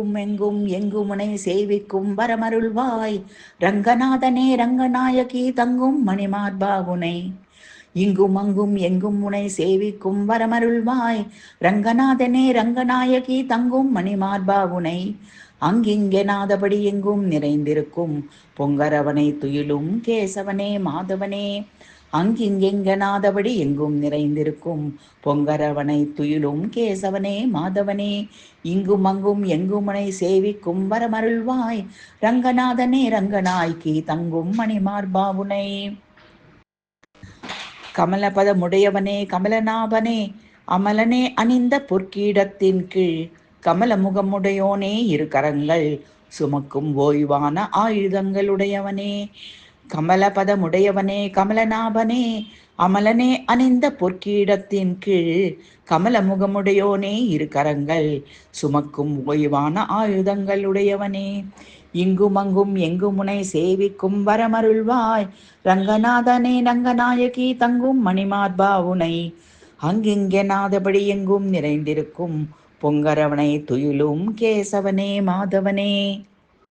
இங்கும் எங்கும் எங்குமுனை சேவிக்கும் வரமருள்வாய் ரங்கநாதனே ரங்கநாயகி தங்கும் மணிமார்பாவுனை. இங்கும் அங்கும் எங்கும் முனை சேவிக்கும் வரமருள்வாய் ரங்கநாதனே ரங்கநாயகி தங்கும் மணிமார்பாவுனை. அங்கிங்கெனாதபடி எங்கும் நிறைந்திருக்கும் பொங்கரவனை துயிலும் கேசவனே மாதவனே. அங்கிங்கெங்கனாதபடி எங்கும் நிறைந்திருக்கும் பொங்கரவனை துயிலும் கேசவனே மாதவனே. இங்கும் அங்கும் எங்குமுனை சேவிக்கும் வரமருள்வாய் ரங்கநாதனே ரங்கநாயகி தங்கும் மணிமார்பாவுனை. கமலபதமுடையவனே கமலநாபனே அமலனே அணிந்த பொற்கீடத்தின் கீழ் கமல முகமுடையோனே இரு கரங்கள் சுமக்கும் ஓய்வான ஆயுதங்களுடையவனே. கமலபதமுடையவனே கமலநாபனே அமலனே அணிந்த பொற்கீடத்தின் கீழ் கமல முகமுடையோனே இரு கரங்கள் சுமக்கும் ஓய்வான ஆயுதங்களுடையவனே. இங்கும் அங்கும் எங்குமுனை சேவிக்கும் வரமருள்வாய் ரங்கநாதனே ரங்கநாயகி தங்கும் மணிமார்பாவுனை. அங்கிங்கெனாதபடி எங்கும் நிறைந்திருக்கும் பொங்கரவனை துயிலும் கேசவனே மாதவனே.